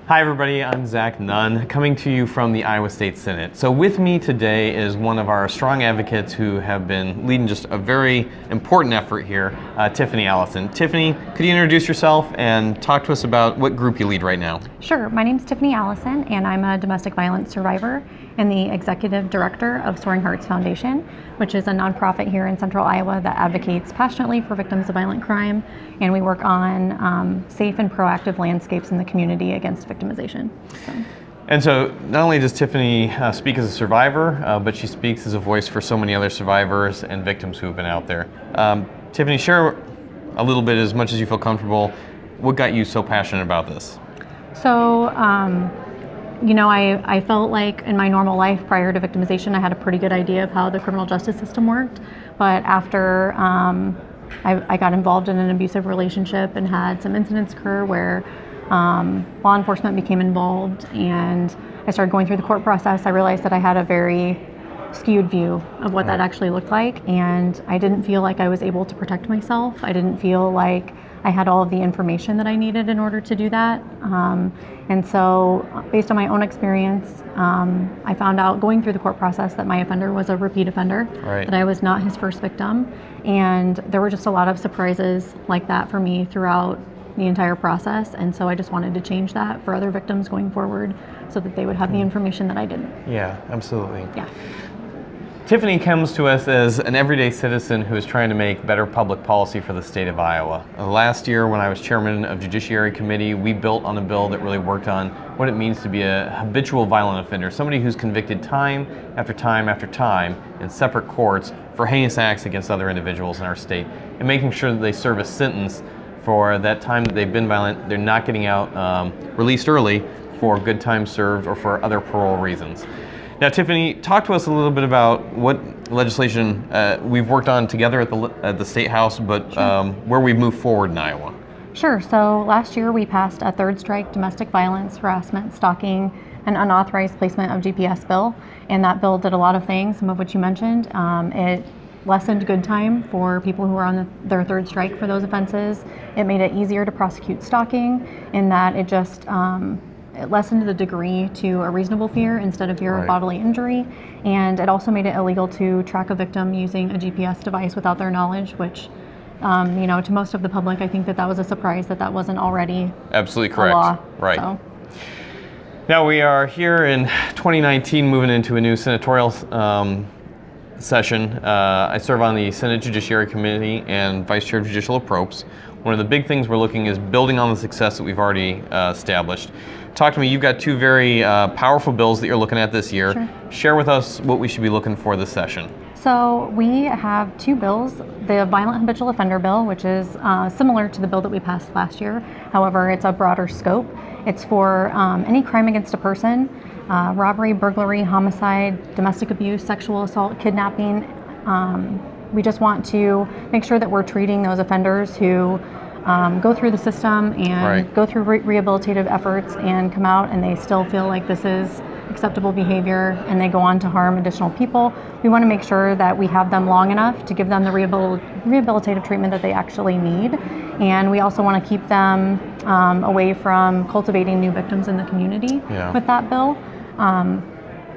Hi everybody, I'm Zach Nunn, coming to you from the Iowa State Senate. So with me today is one of our strong advocates who have been leading just a very important effort here, Tiffany Allison. Tiffany, could you introduce yourself and talk to us about what group you lead right now? Sure, my name's Tiffany Allison and I'm a domestic violence survivor and the executive director of Soaring Hearts Foundation, which is a nonprofit here in central Iowa that advocates passionately for victims of violent crime, and we work on safe and proactive landscapes in the community against victimization. And so not only does Tiffany speak as a survivor, but she speaks as a voice for so many other survivors and victims who have been out there. Tiffany, share a little bit, as much as you feel comfortable, what got you so passionate about this? So, I felt like in my normal life prior to victimization, I had a pretty good idea of how the criminal justice system worked. But after I got involved in an abusive relationship and had some incidents occur where law enforcement became involved and I started going through the court process, I realized that I had a very skewed view of what that actually looked like, and I didn't feel like I was able to protect myself. I didn't feel like I had all of the information that I needed in order to do that. And so based on my own experience, I found out going through the court process that my offender was a repeat offender, that I was not his first victim. And there were just a lot of surprises like that for me throughout the entire process. And so I just wanted to change that for other victims going forward so that they would have the information that I didn't. Yeah, absolutely. Yeah. Tiffany comes to us as an everyday citizen who is trying to make better public policy for the state of Iowa. Last year, when I was chairman of Judiciary Committee, we built on a bill that really worked on what it means to be a habitual violent offender, somebody who's convicted time after time after time in separate courts for heinous acts against other individuals in our state, and making sure that they serve a sentence for that time that they've been violent. They're not getting out released early for good time served or for other parole reasons. Now, Tiffany, talk to us a little bit about what legislation we've worked on together at the State House, but where we've moved forward in Iowa. Sure. So last year we passed a third strike domestic violence, harassment, stalking, and unauthorized placement of GPS bill, and that bill did a lot of things, some of which you mentioned. It lessened good time for people who are on their third strike for those offenses. It made it easier to prosecute stalking in that it just it lessened the degree to a reasonable fear instead of fear of bodily injury. And it also made it illegal to track a victim using a GPS device without their knowledge, which, to most of the public, I think that was a surprise that wasn't already absolutely correct. A law. Right. So. Now we are here in 2019, moving into a new senatorial session. I serve on the Senate Judiciary Committee and Vice Chair of Judicial Approach. One of the big things we're looking is building on the success that we've already established. Talk to me, you've got two very powerful bills that you're looking at this year. Sure. Share with us what we should be looking for this session. So we have two bills. The Violent Habitual Offender Bill, which is similar to the bill that we passed last year. However, it's a broader scope. It's for any crime against a person, robbery, burglary, homicide, domestic abuse, sexual assault, kidnapping. We just want to make sure that we're treating those offenders who go through the system and go through rehabilitative efforts and come out and they still feel like this is acceptable behavior and they go on to harm additional people. We want to make sure that we have them long enough to give them the rehabilitative treatment that they actually need. And we also want to keep them away from cultivating new victims in the community with that bill.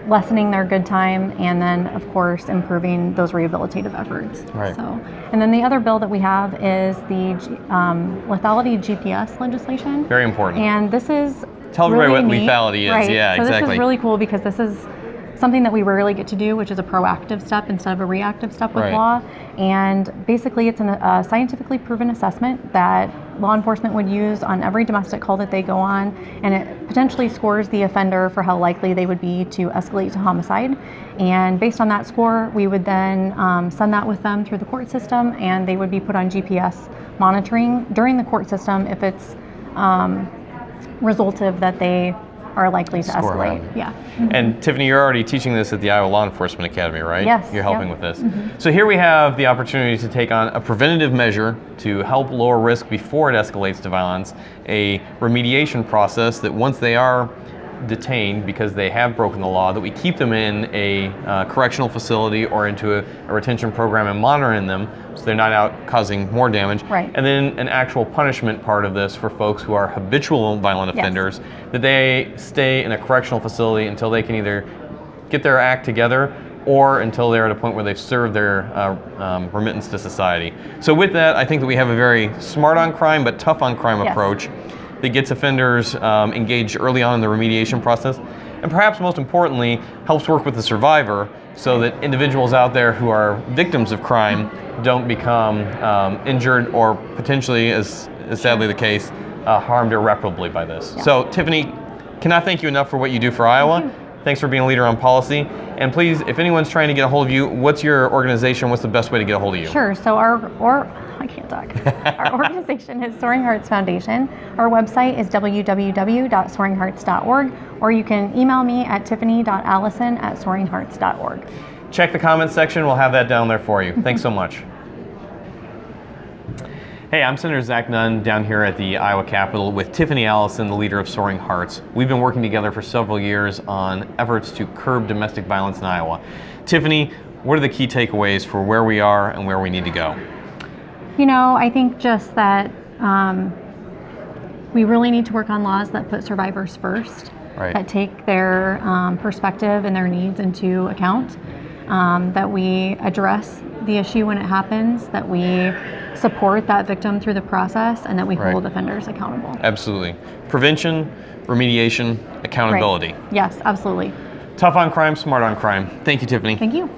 Lessening their good time, and then of course improving those rehabilitative efforts. So, and then the other bill that we have is the lethality GPS legislation. Very important. And this is tell really everybody what neat. lethality is. Yeah, so exactly. This is really cool because this is something that we rarely get to do, which is a proactive step instead of a reactive step with law. And basically it's a scientifically proven assessment that law enforcement would use on every domestic call that they go on, and it potentially scores the offender for how likely they would be to escalate to homicide. And based on that score, we would then send that with them through the court system, and they would be put on GPS monitoring during the court system if it's resultive that they are likely to escalate. Yeah. Mm-hmm. And Tiffany, you're already teaching this at the Iowa Law Enforcement Academy, right? Yes. You're helping with this. Mm-hmm. So here we have the opportunity to take on a preventative measure to help lower risk before it escalates to violence, a remediation process that once they are detained because they have broken the law, that we keep them in a correctional facility or into a retention program and monitoring them so they're not out causing more damage. Right. And then an actual punishment part of this for folks who are habitual violent offenders, that they stay in a correctional facility until they can either get their act together or until they're at a point where they've served their remittance to society. So with that, I think that we have a very smart on crime but tough on crime approach that gets offenders engaged early on in the remediation process, and perhaps most importantly, helps work with the survivor so that individuals out there who are victims of crime don't become injured or potentially, as is sadly the case, harmed irreparably by this. Yeah. So Tiffany, cannot thank you enough for what you do for Iowa. Thanks for being a leader on policy. And please, if anyone's trying to get a hold of you, what's your organization? What's the best way to get a hold of you? Sure. So I can't talk. Our organization is Soaring Hearts Foundation. Our website is www.soaringhearts.org, or you can email me at tiffany.allison@soaringhearts.org. Check the comments section. We'll have that down there for you. Thanks so much. Hey, I'm Senator Zach Nunn down here at the Iowa Capitol with Tiffany Allison, the leader of Soaring Hearts. We've been working together for several years on efforts to curb domestic violence in Iowa. Tiffany, what are the key takeaways for where we are and where we need to go? You know, I think just that we really need to work on laws that put survivors first, that take their perspective and their needs into account, that we address the issue when it happens, that we support that victim through the process, and that we hold offenders accountable. Absolutely. Prevention, remediation, accountability. Yes, absolutely. Tough on crime, smart on crime. Thank you, Tiffany. Thank you.